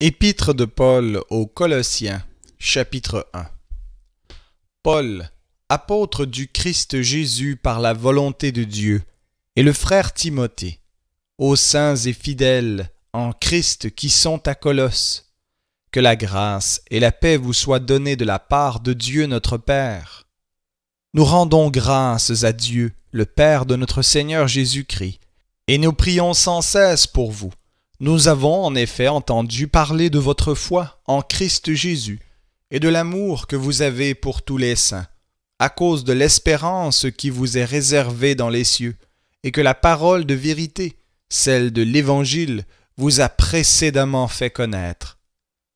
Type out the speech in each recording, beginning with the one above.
Épître de Paul aux Colossiens, chapitre 1. Paul, apôtre du Christ Jésus par la volonté de Dieu, et le frère Timothée, aux saints et fidèles en Christ qui sont à Colosse, que la grâce et la paix vous soient données de la part de Dieu notre Père. Nous rendons grâces à Dieu, le Père de notre Seigneur Jésus-Christ, et nous prions sans cesse pour vous. Nous avons en effet entendu parler de votre foi en Christ Jésus et de l'amour que vous avez pour tous les saints, à cause de l'espérance qui vous est réservée dans les cieux, et que la parole de vérité, celle de l'Évangile, vous a précédemment fait connaître.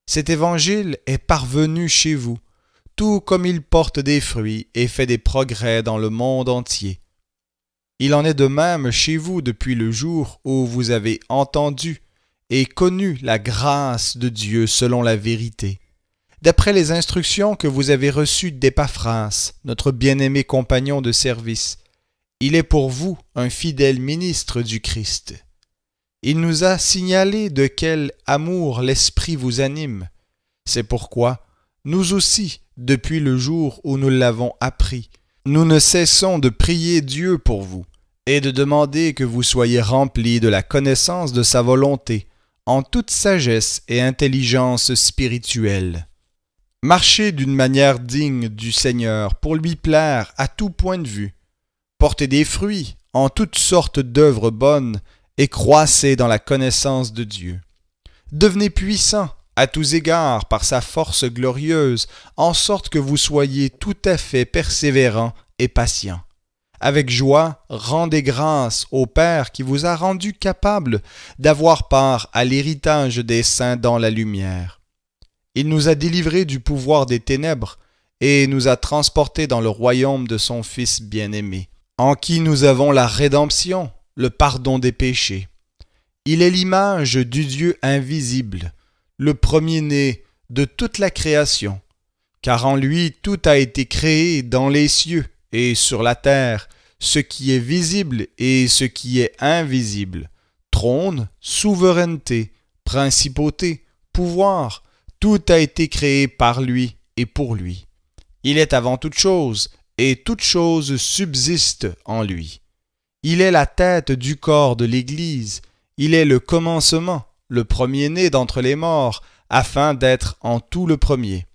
Cet Évangile est parvenu chez vous, tout comme il porte des fruits et fait des progrès dans le monde entier. Il en est de même chez vous depuis le jour où vous avez entendu et connu la grâce de Dieu selon la vérité, d'après les instructions que vous avez reçues d'Épaphras, notre bien-aimé compagnon de service. Il est pour vous un fidèle ministre du Christ. Il nous a signalé de quel amour l'Esprit vous anime. C'est pourquoi, nous aussi, depuis le jour où nous l'avons appris, nous ne cessons de prier Dieu pour vous et de demander que vous soyez remplis de la connaissance de sa volonté, en toute sagesse et intelligence spirituelle. Marchez d'une manière digne du Seigneur pour lui plaire à tout point de vue. Portez des fruits en toutes sortes d'œuvres bonnes et croissez dans la connaissance de Dieu. Devenez puissants à tous égards par sa force glorieuse, en sorte que vous soyez tout à fait persévérants et patients. Avec joie, rendez grâce au Père qui vous a rendu capable d'avoir part à l'héritage des saints dans la lumière. Il nous a délivrés du pouvoir des ténèbres et nous a transportés dans le royaume de son Fils bien-aimé, en qui nous avons la rédemption, le pardon des péchés. Il est l'image du Dieu invisible, le premier-né de toute la création, car en lui tout a été créé dans les cieux et sur la terre, ce qui est visible et ce qui est invisible, trône, souveraineté, principauté, pouvoir, tout a été créé par lui et pour lui. Il est avant toute chose, et toute chose subsiste en lui. Il est la tête du corps de l'Église, il est le commencement, le premier-né d'entre les morts, afin d'être en tout le premier.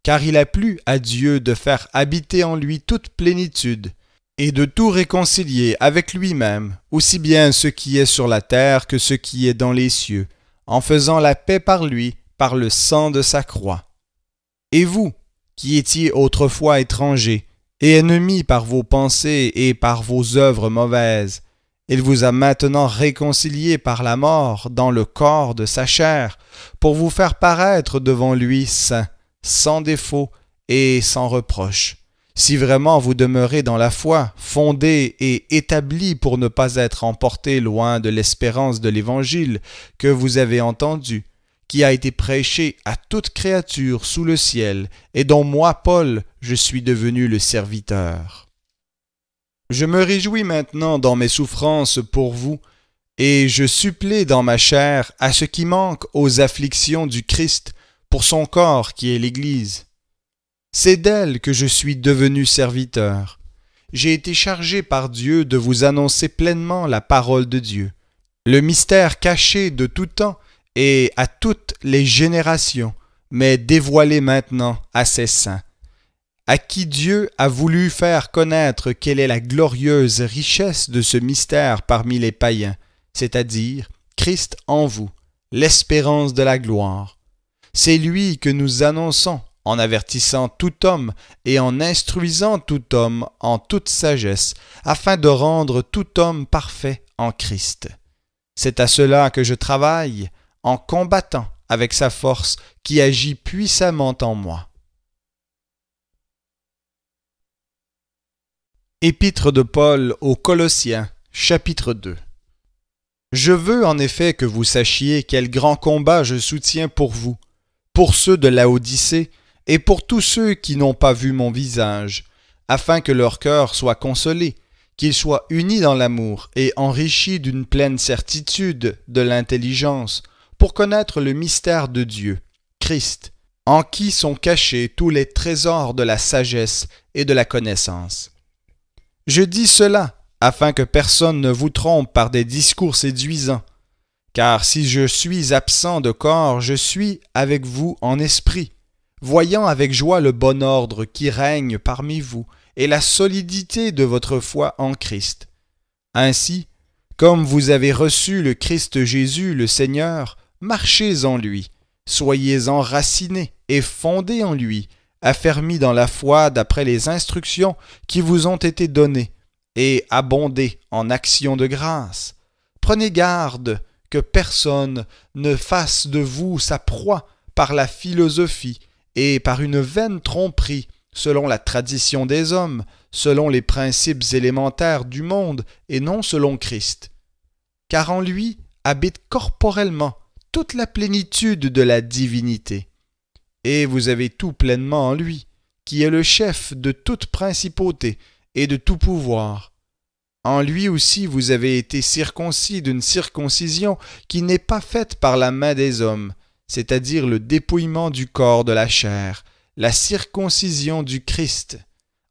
Car il a plu à Dieu de faire habiter en lui toute plénitude, et de tout réconcilier avec lui-même, aussi bien ce qui est sur la terre que ce qui est dans les cieux, en faisant la paix par lui, par le sang de sa croix. Et vous, qui étiez autrefois étrangers, et ennemis par vos pensées et par vos œuvres mauvaises, il vous a maintenant réconciliés par la mort dans le corps de sa chair, pour vous faire paraître devant lui saints, sans défaut et sans reproche, si vraiment vous demeurez dans la foi, fondés et établis pour ne pas être emportés loin de l'espérance de l'Évangile que vous avez entendu, qui a été prêché à toute créature sous le ciel, et dont moi, Paul, je suis devenu le serviteur. Je me réjouis maintenant dans mes souffrances pour vous, et je supplée dans ma chair à ce qui manque aux afflictions du Christ pour son corps qui est l'Église. C'est d'elle que je suis devenu serviteur. J'ai été chargé par Dieu de vous annoncer pleinement la parole de Dieu, le mystère caché de tout temps et à toutes les générations, mais dévoilé maintenant à ses saints, à qui Dieu a voulu faire connaître quelle est la glorieuse richesse de ce mystère parmi les païens, c'est-à-dire Christ en vous, l'espérance de la gloire. C'est lui que nous annonçons en avertissant tout homme et en instruisant tout homme en toute sagesse, afin de rendre tout homme parfait en Christ. C'est à cela que je travaille, en combattant avec sa force qui agit puissamment en moi. Épître de Paul aux Colossiens, chapitre 2. Je veux en effet que vous sachiez quel grand combat je soutiens pour vous, pour ceux de Laodicée et pour tous ceux qui n'ont pas vu mon visage, afin que leur cœur soit consolé, qu'ils soient unis dans l'amour et enrichis d'une pleine certitude de l'intelligence, pour connaître le mystère de Dieu, Christ, en qui sont cachés tous les trésors de la sagesse et de la connaissance. Je dis cela afin que personne ne vous trompe par des discours séduisants, car si je suis absent de corps, je suis avec vous en esprit, voyant avec joie le bon ordre qui règne parmi vous et la solidité de votre foi en Christ. Ainsi, comme vous avez reçu le Christ Jésus, le Seigneur, marchez en lui, soyez enracinés et fondés en lui, affermis dans la foi d'après les instructions qui vous ont été données, et abondez en actions de grâce. Prenez garde que personne ne fasse de vous sa proie par la philosophie et par une vaine tromperie, selon la tradition des hommes, selon les principes élémentaires du monde et non selon Christ. Car en lui habite corporellement toute la plénitude de la divinité. Et vous avez tout pleinement en lui, qui est le chef de toute principauté et de tout pouvoir. En lui aussi vous avez été circoncis d'une circoncision qui n'est pas faite par la main des hommes, c'est-à-dire le dépouillement du corps de la chair, la circoncision du Christ.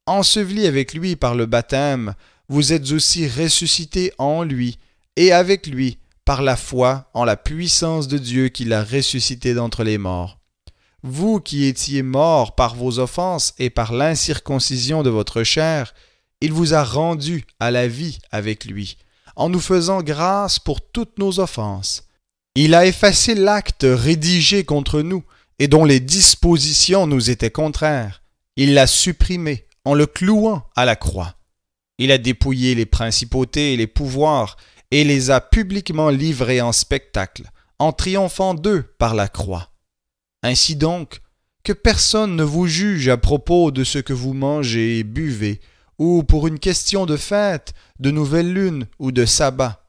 Ensevelis avec lui par le baptême, vous êtes aussi ressuscités en lui, et avec lui, par la foi en la puissance de Dieu qui l'a ressuscité d'entre les morts. Vous qui étiez morts par vos offenses et par l'incirconcision de votre chair, il vous a rendus à la vie avec lui, en nous faisant grâce pour toutes nos offenses. Il a effacé l'acte rédigé contre nous et dont les dispositions nous étaient contraires. Il l'a supprimé en le clouant à la croix. Il a dépouillé les principautés et les pouvoirs et les a publiquement livrés en spectacle, en triomphant d'eux par la croix. Ainsi donc, que personne ne vous juge à propos de ce que vous mangez et buvez, ou pour une question de fête, de nouvelle lune ou de sabbat.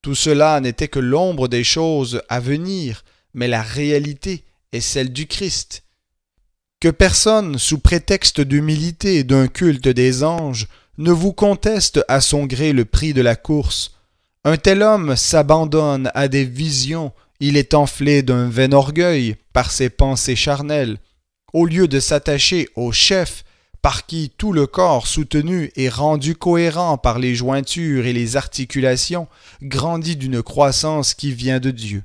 Tout cela n'était que l'ombre des choses à venir, mais la réalité est celle du Christ. Que personne, sous prétexte d'humilité et d'un culte des anges, ne vous conteste à son gré le prix de la course. Un tel homme s'abandonne à des visions, il est enflé d'un vain orgueil par ses pensées charnelles, au lieu de s'attacher au chef, par qui tout le corps soutenu et rendu cohérent par les jointures et les articulations, grandit d'une croissance qui vient de Dieu.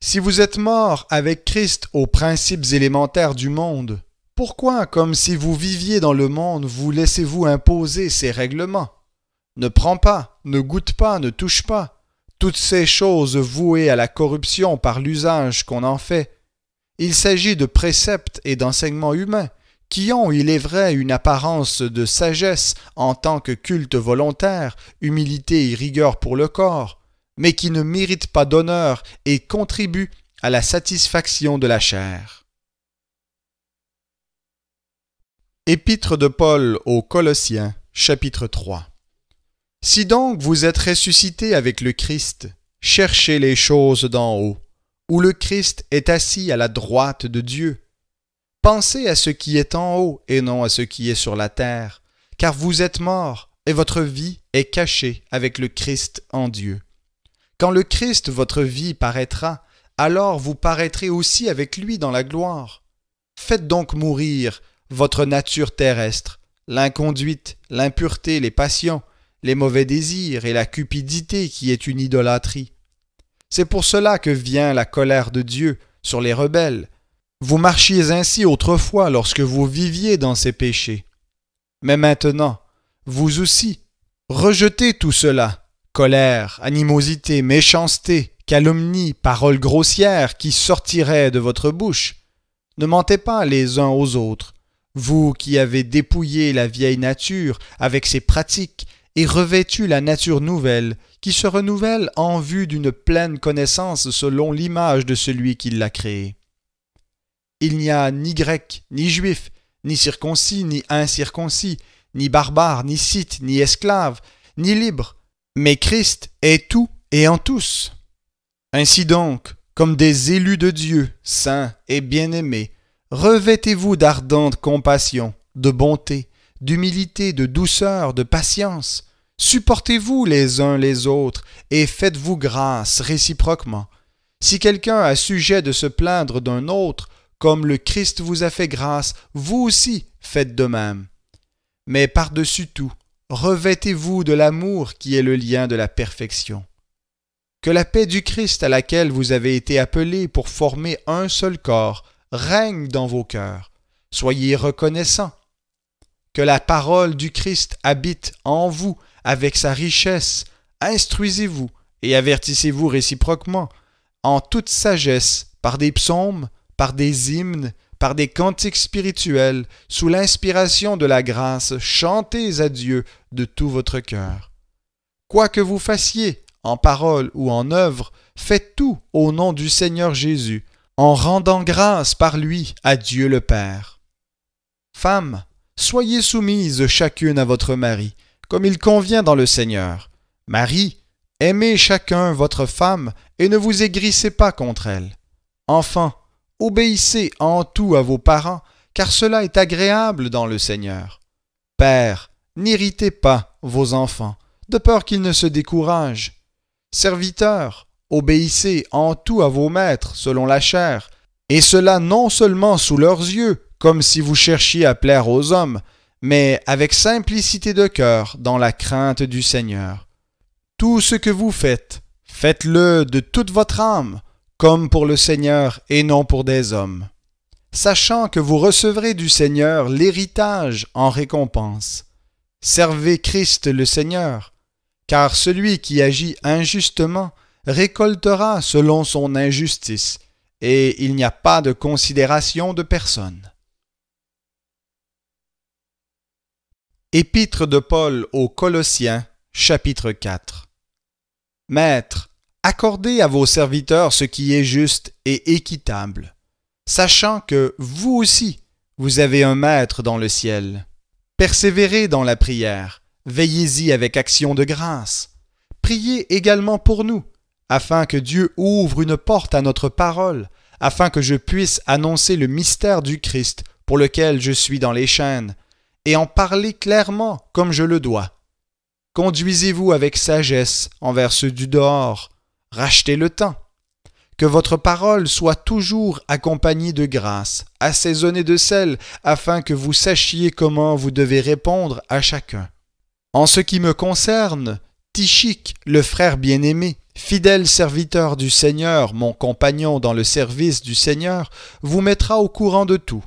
Si vous êtes morts avec Christ aux principes élémentaires du monde, pourquoi, comme si vous viviez dans le monde, vous laissez-vous imposer ces règlements? Ne prends pas, ne goûte pas, ne touche pas. Toutes ces choses vouées à la corruption par l'usage qu'on en fait. Il s'agit de préceptes et d'enseignements humains, qui ont, il est vrai, une apparence de sagesse en tant que culte volontaire, humilité et rigueur pour le corps, mais qui ne méritent pas d'honneur et contribuent à la satisfaction de la chair. Épître de Paul aux Colossiens, chapitre 3. Si donc vous êtes ressuscités avec le Christ, cherchez les choses d'en haut, où le Christ est assis à la droite de Dieu. Pensez à ce qui est en haut et non à ce qui est sur la terre, car vous êtes morts et votre vie est cachée avec le Christ en Dieu. Quand le Christ, votre vie, paraîtra, alors vous paraîtrez aussi avec lui dans la gloire. Faites donc mourir votre nature terrestre, l'inconduite, l'impureté, les passions, les mauvais désirs et la cupidité qui est une idolâtrie. C'est pour cela que vient la colère de Dieu sur les rebelles. Vous marchiez ainsi autrefois lorsque vous viviez dans ces péchés. Mais maintenant, vous aussi, rejetez tout cela, colère, animosité, méchanceté, calomnie, paroles grossières qui sortiraient de votre bouche. Ne mentez pas les uns aux autres, vous qui avez dépouillé la vieille nature avec ses pratiques et revêtu la nature nouvelle, qui se renouvelle en vue d'une pleine connaissance selon l'image de celui qui l'a créée. Il n'y a ni grec, ni juif, ni circoncis, ni incirconcis, ni barbare, ni scythe, ni esclave, ni libre, mais Christ est tout et en tous. Ainsi donc, comme des élus de Dieu, saints et bien-aimés, revêtez-vous d'ardente compassion, de bonté, d'humilité, de douceur, de patience. Supportez-vous les uns les autres et faites-vous grâce réciproquement. Si quelqu'un a sujet de se plaindre d'un autre, comme le Christ vous a fait grâce, vous aussi faites de même. Mais par-dessus tout, revêtez-vous de l'amour qui est le lien de la perfection. Que la paix du Christ à laquelle vous avez été appelés pour former un seul corps règne dans vos cœurs. Soyez reconnaissants. Que la parole du Christ habite en vous avec sa richesse. Instruisez-vous et avertissez-vous réciproquement en toute sagesse par des psaumes, par des hymnes, par des cantiques spirituels, sous l'inspiration de la grâce, chantez à Dieu de tout votre cœur. Quoi que vous fassiez, en parole ou en œuvre, faites tout au nom du Seigneur Jésus, en rendant grâce par lui à Dieu le Père. Femmes, soyez soumises chacune à votre mari, comme il convient dans le Seigneur. Marie, aimez chacun votre femme et ne vous aigrissez pas contre elle. Enfants, obéissez en tout à vos parents, car cela est agréable dans le Seigneur. Pères, n'irritez pas vos enfants, de peur qu'ils ne se découragent. Serviteurs, obéissez en tout à vos maîtres selon la chair, et cela non seulement sous leurs yeux, comme si vous cherchiez à plaire aux hommes, mais avec simplicité de cœur dans la crainte du Seigneur. Tout ce que vous faites, faites-le de toute votre âme, comme pour le Seigneur et non pour des hommes, sachant que vous recevrez du Seigneur l'héritage en récompense. Servez Christ le Seigneur, car celui qui agit injustement récoltera selon son injustice, et il n'y a pas de considération de personne. Épître de Paul aux Colossiens, chapitre 4. Maîtres, accordez à vos serviteurs ce qui est juste et équitable, sachant que vous aussi, vous avez un Maître dans le ciel. Persévérez dans la prière, veillez-y avec action de grâce. Priez également pour nous, afin que Dieu ouvre une porte à notre parole, afin que je puisse annoncer le mystère du Christ pour lequel je suis dans les chaînes, et en parler clairement comme je le dois. Conduisez-vous avec sagesse envers ceux du dehors, rachetez le temps. Que votre parole soit toujours accompagnée de grâce, assaisonnée de sel, afin que vous sachiez comment vous devez répondre à chacun. En ce qui me concerne, Tychique, le frère bien-aimé, fidèle serviteur du Seigneur, mon compagnon dans le service du Seigneur, vous mettra au courant de tout.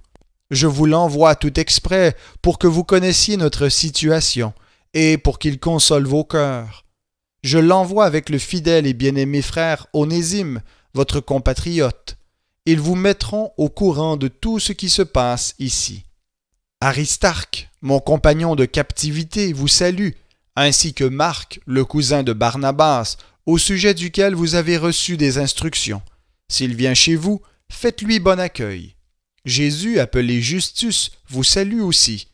Je vous l'envoie tout exprès pour que vous connaissiez notre situation et pour qu'il console vos cœurs. Je l'envoie avec le fidèle et bien-aimé frère Onésime, votre compatriote. Ils vous mettront au courant de tout ce qui se passe ici. Aristarque, mon compagnon de captivité, vous salue, ainsi que Marc, le cousin de Barnabas, au sujet duquel vous avez reçu des instructions. S'il vient chez vous, faites-lui bon accueil. Jésus, appelé Justus, vous salue aussi.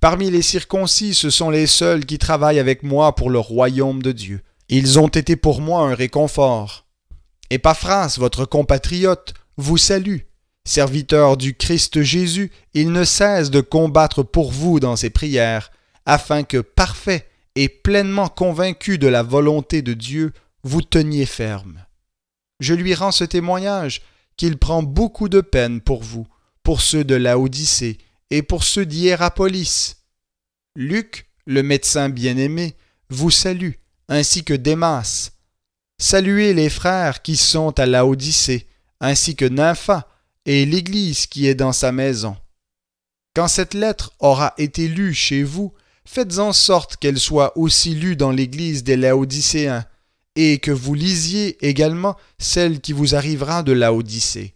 Parmi les circoncis, ce sont les seuls qui travaillent avec moi pour le royaume de Dieu. Ils ont été pour moi un réconfort. Épaphras, votre compatriote, vous salue. Serviteur du Christ Jésus, il ne cesse de combattre pour vous dans ses prières, afin que, parfait et pleinement convaincu de la volonté de Dieu, vous teniez ferme. Je lui rends ce témoignage qu'il prend beaucoup de peine pour vous, pour ceux de Laodicée et pour ceux d'Hiérapolis. Luc, le médecin bien-aimé, vous salue, ainsi que Démas. Saluez les frères qui sont à Laodicée, ainsi que Nympha et l'Église qui est dans sa maison. Quand cette lettre aura été lue chez vous, faites en sorte qu'elle soit aussi lue dans l'Église des Laodicéens, et que vous lisiez également celle qui vous arrivera de Laodicée.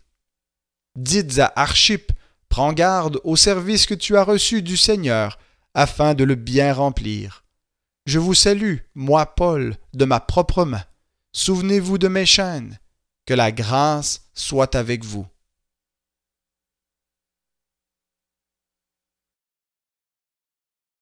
Dites à Archippe, prends garde au service que tu as reçu du Seigneur, afin de le bien remplir. Je vous salue, moi Paul, de ma propre main. Souvenez-vous de mes chaînes. Que la grâce soit avec vous.